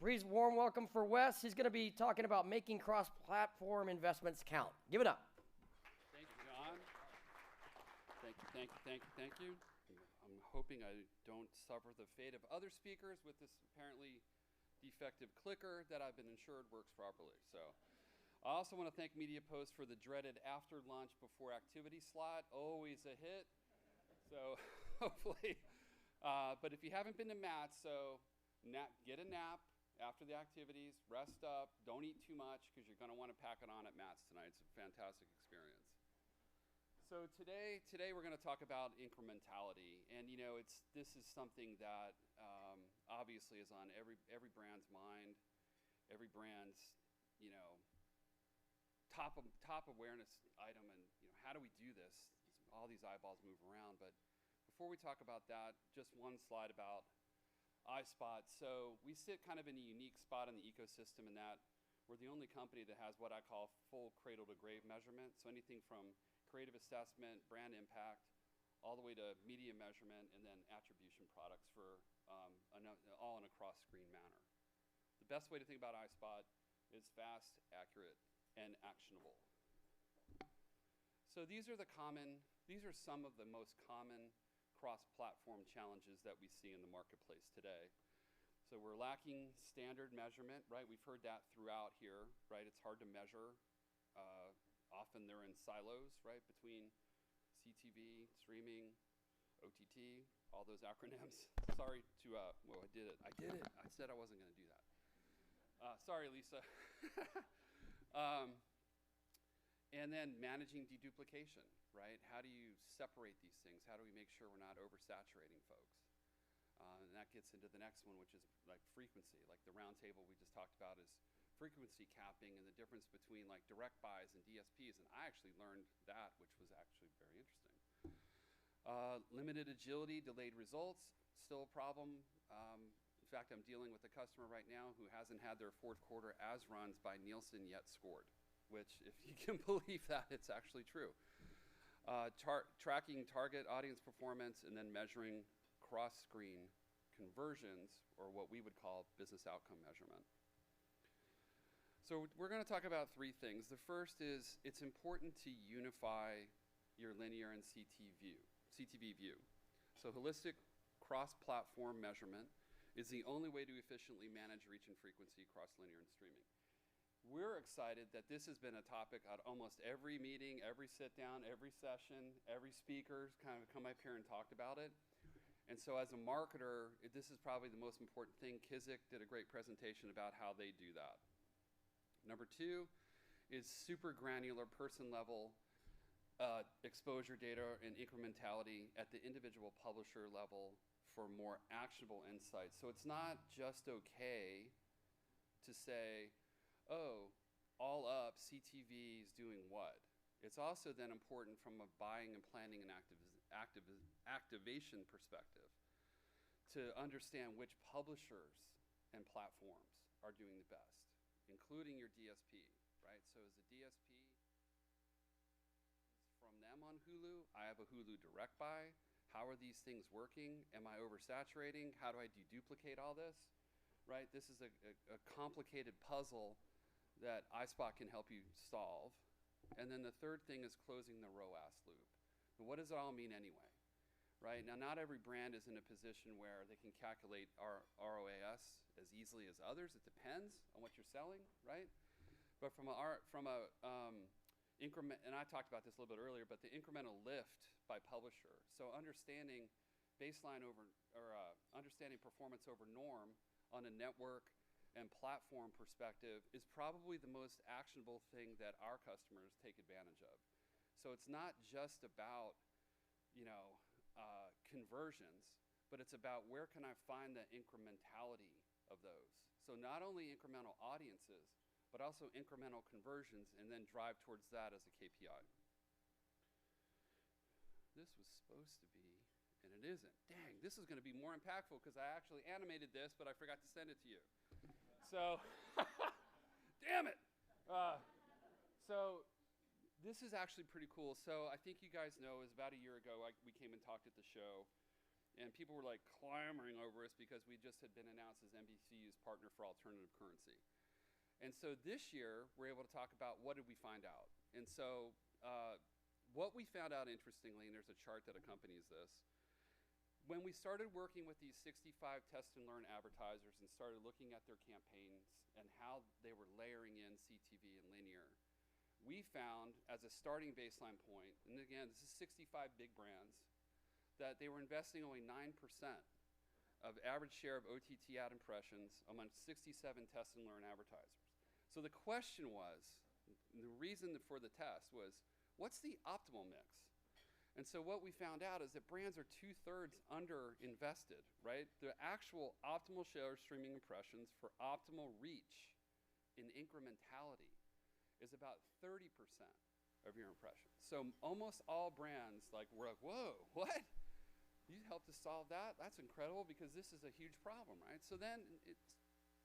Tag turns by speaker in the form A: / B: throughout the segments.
A: Please, warm welcome for Wes. He's going to be talking about making cross-platform investments count. Give it up.
B: Thank you, John. Thank you. I'm hoping I don't suffer the fate of other speakers with this apparently defective clicker that I've been assured works properly. So I also want to thank MediaPost for the dreaded after lunch before activity slot. Always a hit. So hopefully, but if you haven't been to Matt's, so get a nap after the activities, rest up, don't eat too much because you're going to want to pack it on at Matt's tonight. It's a fantastic experience. So today we're going to talk about incrementality, and this is something that obviously is on every brand's mind, every brand's top awareness item, and how do we do this? All these eyeballs move around, but before we talk about that, just one slide about iSpot. So we sit kind of in a unique spot in the ecosystem in that we're the only company that has what I call full cradle to grave measurement. So anything from creative assessment, brand impact, all the way to media measurement, and then attribution products for all in a cross-screen manner. The best way to think about iSpot is fast, accurate, and actionable. So these are some of the most common cross-platform challenges that we see in the marketplace today. So we're lacking standard measurement, right? We've heard that throughout here, right? It's hard to measure. Often they're in silos, right, between CTV, streaming, OTT, all those acronyms. Sorry to, well, I did it. I said I wasn't going to do that. Sorry, Lisa. And then managing deduplication, right? How do you separate these things? How do we make sure we're not oversaturating folks? And that gets into the next one, which is like frequency. Like the roundtable we just talked about is frequency capping and the difference between like direct buys and DSPs. And I actually learned that, which was actually very interesting. Limited agility, delayed results, still a problem. In fact, I'm dealing with a customer right now who hasn't had their fourth quarter as runs by Nielsen yet scored, which, if you can believe that, it's actually true. Tracking target audience performance and then measuring cross-screen conversions, or what we would call business outcome measurement. So we're going to talk about three things. The first is it's important to unify your linear and CTV view. So holistic cross-platform measurement is the only way to efficiently manage reach and frequency across linear and streaming. We're excited that this has been a topic at almost every meeting, every sit-down, every session, every speaker's kind of come up here and talked about it. And so as a marketer, this is probably the most important thing. Kizik did a great presentation about how they do that. Number two is super granular person-level exposure data and incrementality at the individual publisher level for more actionable insights. So it's not just okay to say, oh, all up, CTV is doing what? It's also then important from a buying and planning and activation perspective to understand which publishers and platforms are doing the best, including your DSP, right? So as a DSP, from them on Hulu, I have a Hulu direct buy. How are these things working? Am I oversaturating? How do I deduplicate all this, right? This is a complicated puzzle that iSpot can help you solve. And then the third thing is closing the ROAS loop. And what does it all mean anyway, right? Now, not every brand is in a position where they can calculate ROAS as easily as others. It depends on what you're selling, right? But from a increment, and I talked about this a little bit earlier, but the incremental lift by publisher. So understanding baseline over, or understanding performance over norm on a network and platform perspective is probably the most actionable thing that our customers take advantage of. So it's not just about, conversions, but it's about where can I find the incrementality of those. So not only incremental audiences, but also incremental conversions, and then drive towards that as a KPI. This was supposed to be, and it isn't. Dang, this is going to be more impactful because I actually animated this, but I forgot to send it to you. So, damn it. So this is actually pretty cool. So I think you guys know, it was about a year ago we came and talked at the show, And people were like clamoring over us because we just had been announced as NBCU's partner for alternative currency. And so this year, we're able to talk about what did we find out. And so what we found out, interestingly, and there's a chart that accompanies this, when we started working with these 65 test and learn advertisers and started looking at their campaigns and how they were layering in CTV and linear, we found as a starting baseline point, and again, this is 65 big brands, that they were investing only 9% of average share of OTT ad impressions among 67 test and learn advertisers. So the question was, the reason for the test was, what's the optimal mix? And so what we found out is that brands are 2/3 under-invested, right? The actual optimal share of streaming impressions for optimal reach in incrementality is about 30% of your impressions. So almost all brands were like, whoa, what? You helped us solve that? That's incredible because this is a huge problem, right? So then, it's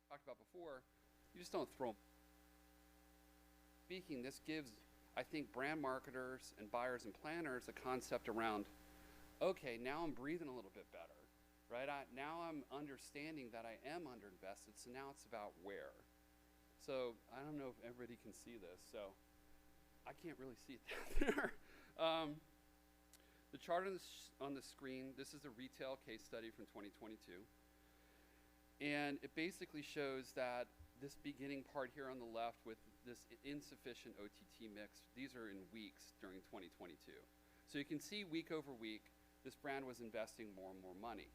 B: talked about before, you just don't throw. Speaking, this gives, I think, brand marketers and buyers and planners a concept around, okay, now I'm breathing a little bit better, right? Now I'm understanding that I am underinvested, so now it's about where. So I don't know if everybody can see this, so I can't really see it down there. The chart on the screen, this is a retail case study from 2022. And it basically shows that this beginning part here on the left with this insufficient OTT mix, these are in weeks during 2022. So you can see week over week, this brand was investing more and more money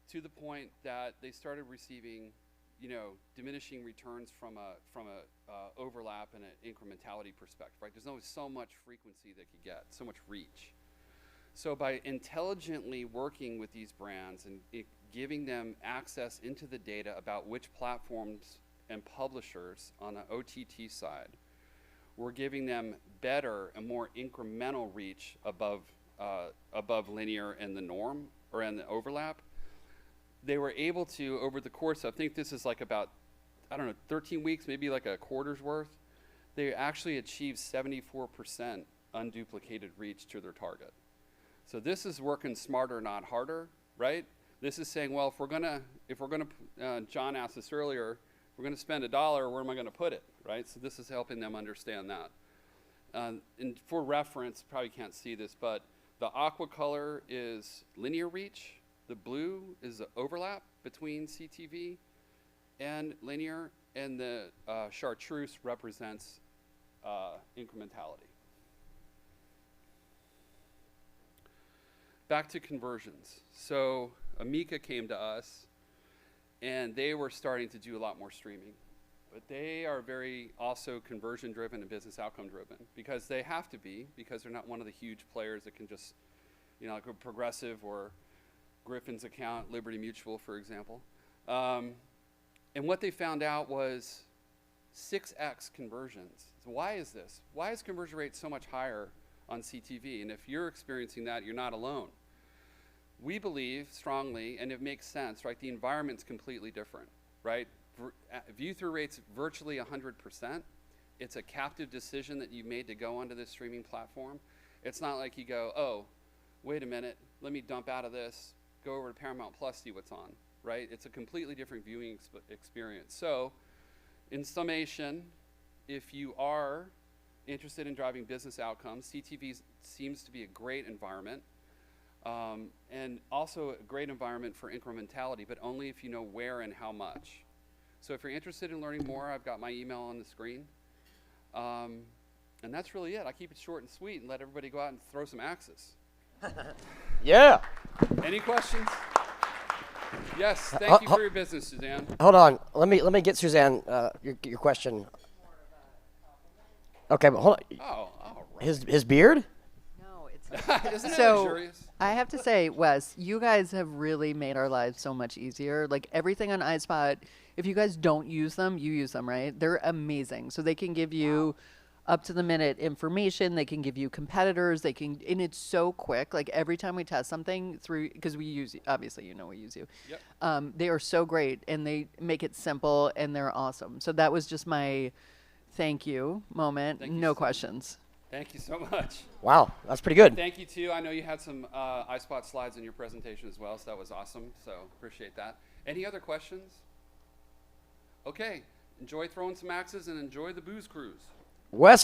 B: to the point that they started receiving, diminishing returns from a overlap and an incrementality perspective, right? There's only so much frequency they could get, so much reach. So by intelligently working with these brands and giving them access into the data about which platforms and publishers on the OTT side, we're giving them better and more incremental reach above linear and the norm, or in the overlap. They were able to, over the course of, I think this is like about, 13 weeks, maybe like a quarter's worth, they actually achieved 74% unduplicated reach to their target. So this is working smarter, not harder, right? This is saying, well, if we're gonna, John asked this earlier, if we're gonna spend $1, where am I gonna put it, right? So this is helping them understand that. And for reference, probably can't see this, but the aqua color is linear reach. The blue is the overlap between CTV and linear, and the chartreuse represents incrementality. Back to conversions. So Amica came to us, and they were starting to do a lot more streaming. But they are very also conversion-driven and business outcome-driven, because they have to be, because they're not one of the huge players that can just, like a Progressive or Griffin's account, Liberty Mutual, for example. And what they found out was 6x conversions. So why is this? Why is conversion rate so much higher on CTV? And if you're experiencing that, you're not alone. We believe strongly, and it makes sense, right? The environment's completely different, right? View-through rate's virtually 100%. It's a captive decision that you made to go onto this streaming platform. It's not like you go, oh, wait a minute, let me dump out of this, go over to Paramount Plus, see what's on, right? It's a completely different viewing experience. So, in summation, if you are interested in driving business outcomes, CTV seems to be a great environment, and also a great environment for incrementality, but only if you know where and how much. So if you're interested in learning more, I've got my email on the screen. And that's really it. I keep it short and sweet and let everybody go out and throw some axes.
A: Yeah.
B: Any questions? Yes, thank you for your business, Suzanne.
A: Hold on. Let me get Suzanne your question. Okay, but hold on.
B: Oh, all right.
A: His beard?
C: No, it's not.
B: Isn't it
C: So
B: luxurious?
C: I have to say, Wes, you guys have really made our lives so much easier. Like everything on iSpot, if you guys don't use them, you use them, right? They're amazing. So they can give you up to the minute information. They can give you competitors. They can, and it's so quick. Like every time we test something through, because we use, obviously, we use you.
B: Yep.
C: They are so great, and they make it simple, and they're awesome. So that was just my thank you moment.
B: Thank you
C: No
B: so much.
C: questions.
B: Thank you so much.
A: Wow, that's pretty good.
B: Thank you too. I know you had some iSpot slides in your presentation as well, so that was awesome. So appreciate that. Any other questions? Okay, enjoy throwing some axes and enjoy the booze cruise.
A: Wes